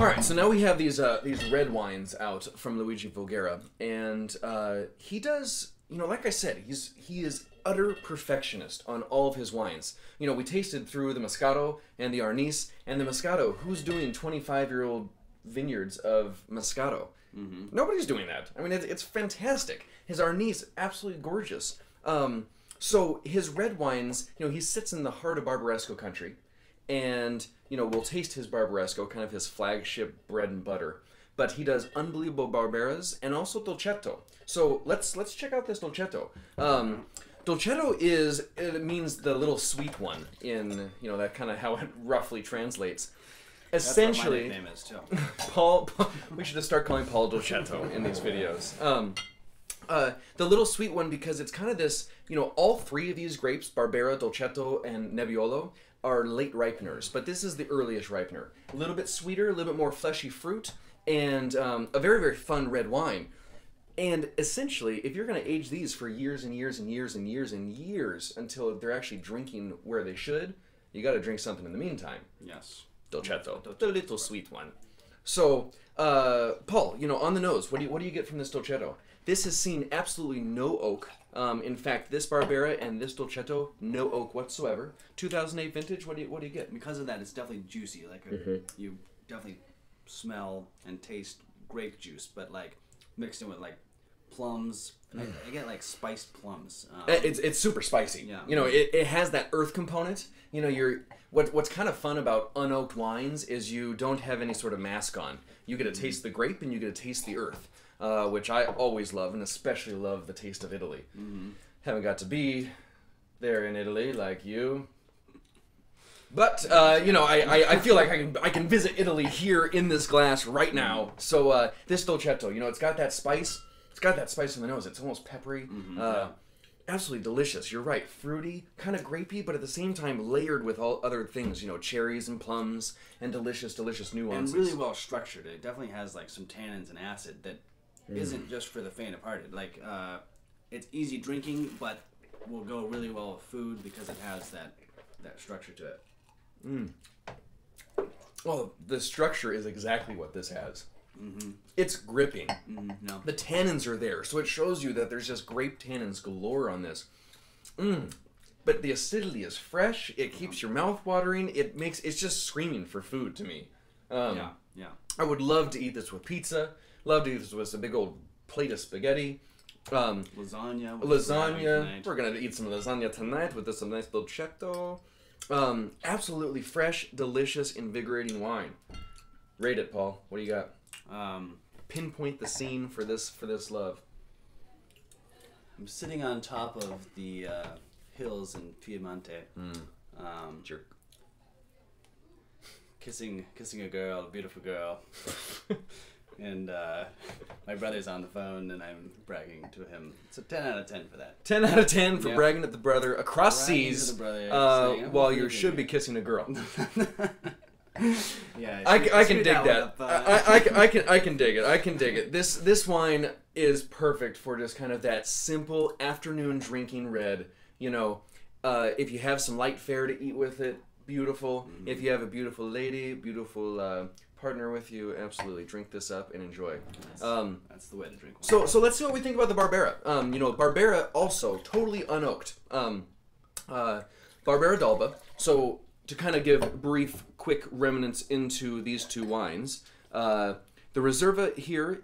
All right, so now we have these red wines out from Luigi Voghera, and he does, you know, like I said, he is utter perfectionist on all of his wines. You know, we tasted through the Moscato and the Arnis, and the Moscato. Who's doing 25-year-old vineyards of Moscato? Mm-hmm. Nobody's doing that. I mean, it's fantastic. His Arnis, absolutely gorgeous. So his red wines, you know, he sits in the heart of Barbaresco country, and you know, we'll taste his Barbaresco, kind of his flagship bread and butter. But he does unbelievable Barberas and also Dolcetto. So let's check out this Dolcetto. Dolcetto it means the little sweet one in, you know, that kind of how it roughly translates. Essentially, that's what my nickname is too. Paul, we should just start calling Paul Dolcetto in these videos. The little sweet one, because it's kind of this, you know, all three of these grapes, Barbera, Dolcetto, and Nebbiolo, are late ripeners, but this is the earliest ripener. A little bit sweeter, a little bit more fleshy fruit, and a very, very fun red wine. And essentially, if you're going to age these for years and years and years and years and years until they're actually drinking where they should, you got to drink something in the meantime. Yes. Dolcetto, the little sweet one. So, Paul, you know, on the nose, what do you get from this Dolcetto? This has seen absolutely no oak. In fact, this Barbera and this Dolcetto, no oak whatsoever. 2008 vintage. What do you get? Because of that, it's definitely juicy. Like you definitely smell and taste grape juice, but like mixed in with like plums. I get like spiced plums. It's super spicy. Yeah. You know, it has that earth component. You know, what's kind of fun about unoaked wines is you don't have any sort of mask on. You get to taste the grape and you get to taste the earth. Which I always love, and especially love the taste of Italy. Haven't got to be there in Italy like you, but you know, I feel like I can visit Italy here in this glass right now. So this Dolcetto, you know, it's got that spice. It's got that spice in the nose. It's almost peppery. Absolutely delicious. You're right, fruity, kind of grapey, but at the same time layered with all other things. You know, cherries and plums and delicious nuances. And really well structured. It definitely has like some tannins and acid that isn't just for the faint-of-hearted. Like, it's easy drinking, but will go really well with food because it has that structure to it. Well, the structure is exactly what this has. It's gripping. No. The tannins are there, so it shows you that there's just grape tannins galore on this. But the acidity is fresh. It keeps your mouth watering. It's just screaming for food to me. Yeah. I would love to eat this with pizza. Love to eat this with a big old plate of spaghetti. Lasagna. We're gonna eat some lasagna tonight with some nice Dolcetto. Absolutely fresh, delicious, invigorating wine. Rate it, Paul. What do you got? Pinpoint the scene for this love. I'm sitting on top of the hills in Piedmont. Jerk. Kissing a girl, a beautiful girl. And my brother's on the phone, and I'm bragging to him. It's a 10 out of 10 for that. 10 out of 10 for bragging at the brother across bragging seas, to the brother, while you should be kissing a girl. Yeah, I can dig that. I can dig it. I can dig it. This wine is perfect for just kind of that simple afternoon drinking red. You know, if you have some light fare to eat with it, beautiful. If you have a beautiful lady, beautiful partner with you, absolutely drink this up and enjoy. That's the way to drink wine. So let's see what we think about the Barbera. You know, Barbera also totally unoaked. Barbera d'Alba. So to kind of give brief, quick remnants into these two wines, the Reserva here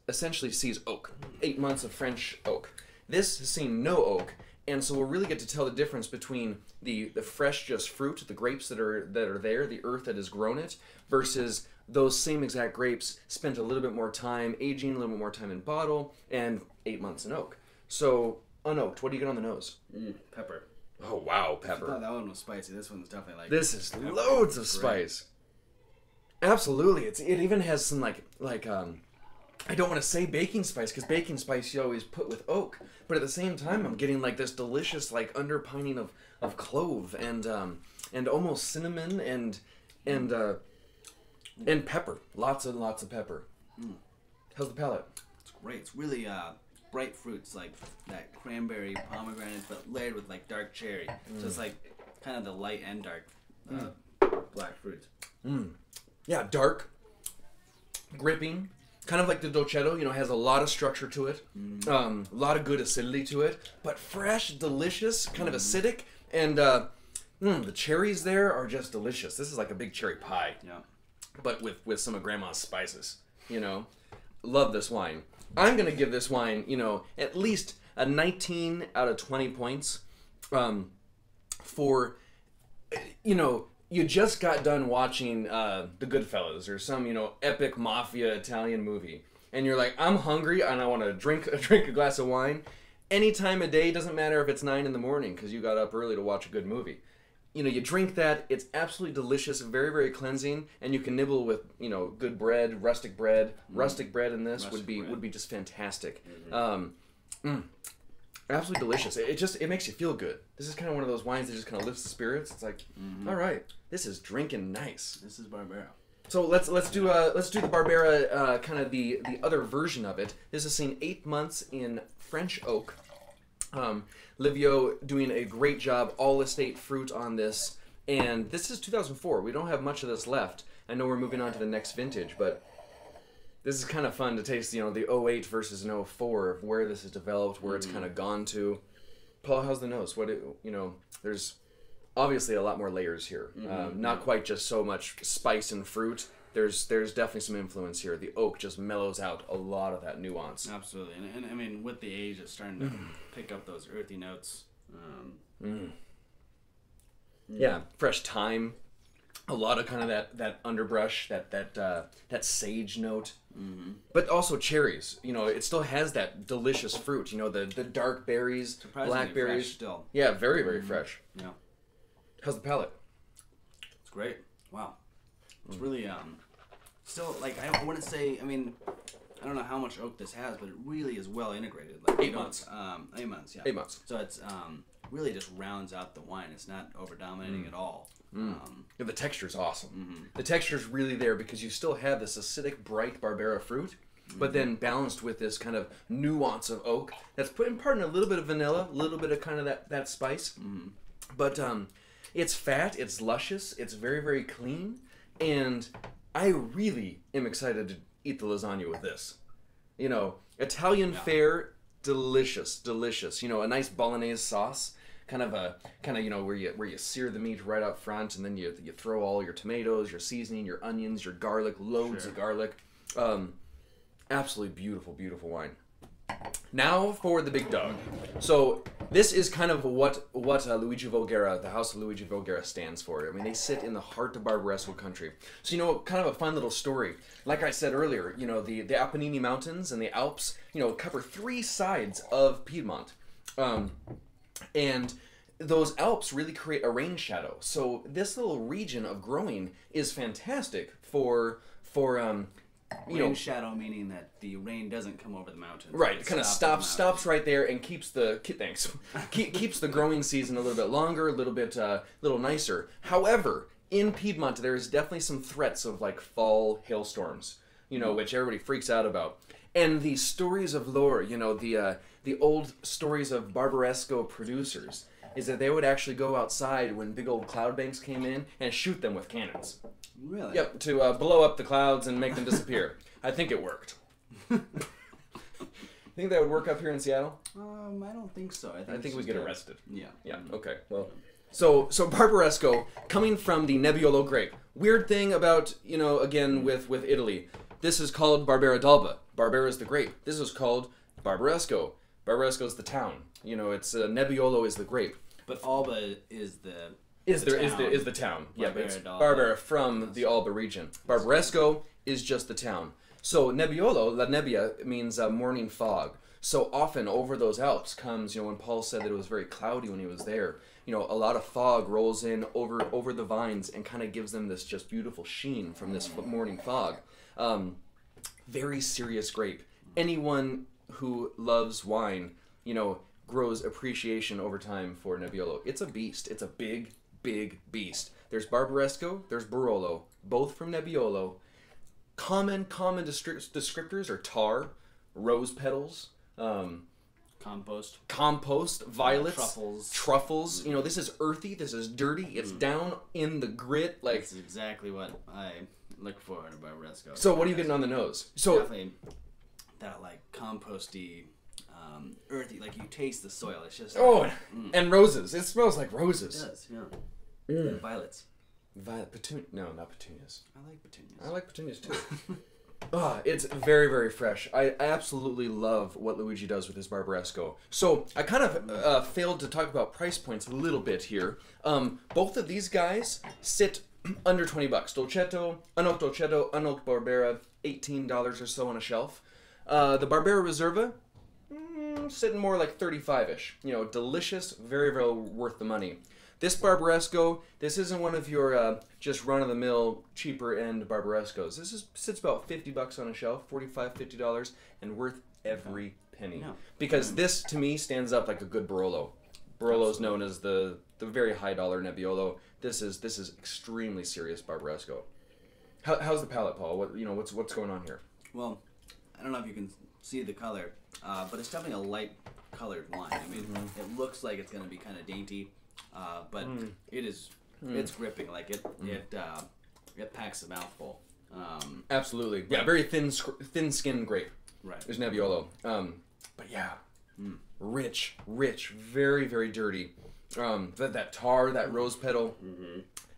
essentially sees oak. 8 months of French oak. This has seen no oak. And so we'll really get to tell the difference between the fresh just fruit, the grapes that are there, the earth that has grown it, versus those same exact grapes spent a little bit more time aging, a little bit more time in bottle, and 8 months in oak. So, unoaked, what do you get on the nose? Pepper. Oh, wow, I pepper. thought that one was spicy. This one's definitely like... This is loads of spice. Absolutely. It even has some like I don't want to say baking spice, because baking spice you always put with oak, but at the same time I'm getting like this delicious like underpining of clove and almost cinnamon and pepper. Lots of pepper. How's the palate? It's great. It's really bright fruits like that cranberry, pomegranate, but layered with like dark cherry. So it's like kind of the light and dark black fruit. Yeah, dark, gripping. Kind of like the Dolcetto, you know, has a lot of structure to it, a lot of good acidity to it, but fresh, delicious, kind of acidic, and the cherries there are just delicious. This is like a big cherry pie, but with some of Grandma's spices, you know. Love this wine. I'm going to give this wine, you know, at least a 19 out of 20 points for, you know, you just got done watching The Goodfellas or some, you know, epic mafia Italian movie, and you're like, I'm hungry and I want to drink a glass of wine. Any time of day, doesn't matter if it's 9 in the morning because you got up early to watch a good movie. You know, you drink that, it's absolutely delicious, very, very cleansing, and you can nibble with, you know, good bread, rustic bread. Rustic bread in this would be just fantastic. Absolutely delicious. It makes you feel good. This is kind of one of those wines that just kind of lifts the spirits. It's like, all right, this is drinking nice. This is Barbera. So let's do the Barbera, kind of the other version of it. This is seen 8 months in French oak. Livio doing a great job, all estate fruit on this, and this is 2004. We don't have much of this left. I know we're moving on to the next vintage, but this is kind of fun to taste, you know, the 08 versus an 04 of where this is developed, where it's kind of gone to. Paul, how's the nose? You know, there's obviously a lot more layers here. Not quite just so much spice and fruit. There's definitely some influence here. The oak just mellows out a lot of that nuance. Absolutely, and I mean, with the age, it's starting to pick up those earthy notes. Yeah, fresh thyme, a lot of kind of that underbrush, that sage note, but also cherries. You know, it still has that delicious fruit. You know, the dark berries, blackberries. Fresh still. Yeah, very, very fresh. Yeah. How's the palate? It's great. Wow. It's really still, like, I wouldn't say, I mean, I don't know how much oak this has, but it really is well integrated. Like 8 months. 8 months, yeah. 8 months. So it's really just rounds out the wine. It's not over dominating at all. Yeah, the texture's awesome. The texture's really there because you still have this acidic, bright Barbera fruit, but then balanced with this kind of nuance of oak that's imparting a little bit of vanilla, a little bit of kind of that spice. But it's fat, it's luscious, it's very, very clean, and I really am excited to eat the lasagna with this. You know, Italian fare, delicious, delicious. You know, a nice bolognese sauce, kind of you know, where you sear the meat right up front, and then you throw all your tomatoes, your seasoning, your onions, your garlic, loads of garlic. Absolutely beautiful, beautiful wine. Now for the big dog. So this is kind of what Luigi Voghera, the House of Luigi Voghera, stands for. I mean, they sit in the heart of Barbaresco country. So, you know, kind of a fun little story. Like I said earlier, you know, the Apennine Mountains and the Alps, you know, cover 3 sides of Piedmont. And those Alps really create a rain shadow. So this little region of growing is fantastic for rain shadow, meaning that the rain doesn't come over the mountains. Right, it kind of stops right there and keeps the keeps the growing season a little bit longer, a little nicer. However, in Piedmont there is definitely some threats of like fall hailstorms, you know, which everybody freaks out about. And the stories of lore, you know, the old stories of Barbaresco producers, is that they would actually go outside when big old cloud banks came in and shoot them with cannons. Really? Yep, to blow up the clouds and make them disappear. I think it worked. Think that would work up here in Seattle? I don't think so. I think we get arrested. Yeah. Yeah, okay. Well, so Barbaresco, coming from the Nebbiolo grape. Weird thing about, you know, again, with Italy. This is called Barbera d'Alba. Barbera is the grape. This is called Barbaresco. Barbaresco is the town. You know, it's Nebbiolo is the grape. But Alba is the town. Yeah, it's d'Alba. Barbera from the Alba region. Barbaresco is just the town. So Nebbiolo, La Nebbia, means morning fog. So often over those Alps comes, you know, when Paul said that it was very cloudy when he was there, you know, a lot of fog rolls in over the vines and kind of gives them this just beautiful sheen from this morning fog. Very serious grape. Anyone who loves wine, you know, grows appreciation over time for Nebbiolo. It's a beast. It's a big, big beast. There's Barbaresco, there's Barolo, both from Nebbiolo. Common descriptors are tar, rose petals, Compost, violets, truffles. You know, this is earthy. This is dirty. It's down in the grit. Like, that's exactly what I look for in a Barbaresco. So what are you getting on the nose? So definitely that like composty, earthy. Like you taste the soil. It's just and roses. It smells like roses. It does, yeah. And violets. No, not petunias. I like petunias. I like petunias too. It's very, very fresh. I absolutely love what Luigi does with his Barbaresco. So I kind of failed to talk about price points a little bit here. Both of these guys sit under $20. Dolcetto, unoaked Dolcetto, unoaked Barbera, $18 or so on a shelf. The Barbera Reserva, sitting more like 35-ish. You know, delicious, very, very worth the money. This Barbaresco, this isn't one of your just run-of-the-mill, cheaper-end Barbarescos. This sits about $50 on a shelf, $45, $50, and worth every penny. Yeah. Because this, to me, stands up like a good Barolo. Barolo is known as the very high-dollar Nebbiolo. This is extremely serious Barbaresco. How's the palate, Paul? What's going on here? Well, I don't know if you can see the color, but it's definitely a light-colored wine. I mean, it looks like it's going to be kind of dainty. But it is, it's gripping. Like it packs a mouthful. Absolutely, yeah. Very thin-skinned grape. Right. There's Nebbiolo. But yeah, rich, very, very dirty. That tar, that rose petal,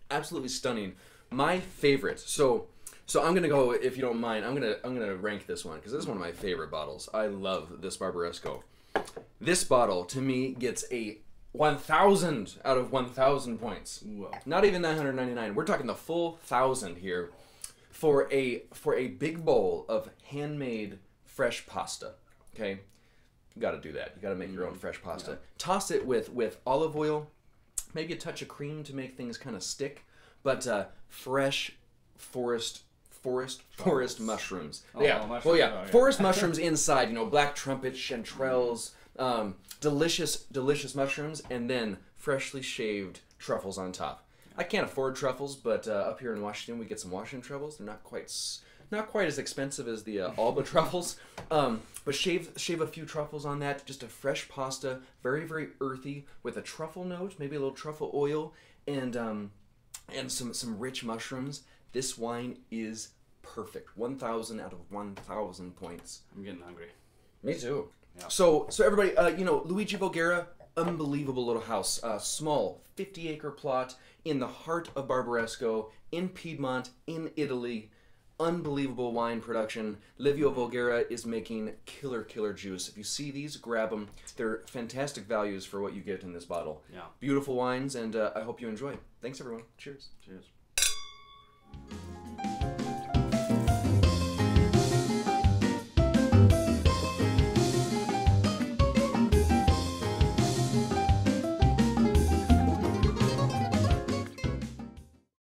absolutely stunning. My favorite. So I'm gonna go, if you don't mind. I'm gonna rank this one because this is one of my favorite bottles. I love this Barbaresco. This bottle to me gets a 1,000 out of 1,000 points. Whoa. Not even 999. We're talking the full 1,000 here for a big bowl of handmade fresh pasta. Okay, you got to do that. You got to make your own fresh pasta. Yeah. Toss it with olive oil, maybe a touch of cream to make things kind of stick, but fresh forest mushrooms. Oh, yeah. Mushrooms. Well, yeah. Oh, yeah. Forest mushrooms inside. You know, black trumpet, chanterelles. Delicious mushrooms, and then freshly shaved truffles on top. I can't afford truffles, but up here in Washington, we get some Washington truffles. They're not quite as expensive as the Alba truffles, but shave a few truffles on that. Just a fresh pasta, very, very earthy, with a truffle note, maybe a little truffle oil, and some rich mushrooms. This wine is perfect. 1,000 out of 1,000 points. I'm getting hungry. Me too. Yeah. So everybody, Luigi Voghera, unbelievable little house, small, 50-acre plot in the heart of Barbaresco, in Piedmont, in Italy. Unbelievable wine production. Livio Voghera is making killer juice. If you see these, grab them. They're fantastic values for what you get in this bottle. Yeah. Beautiful wines, and I hope you enjoy. Thanks, everyone. Cheers. Cheers.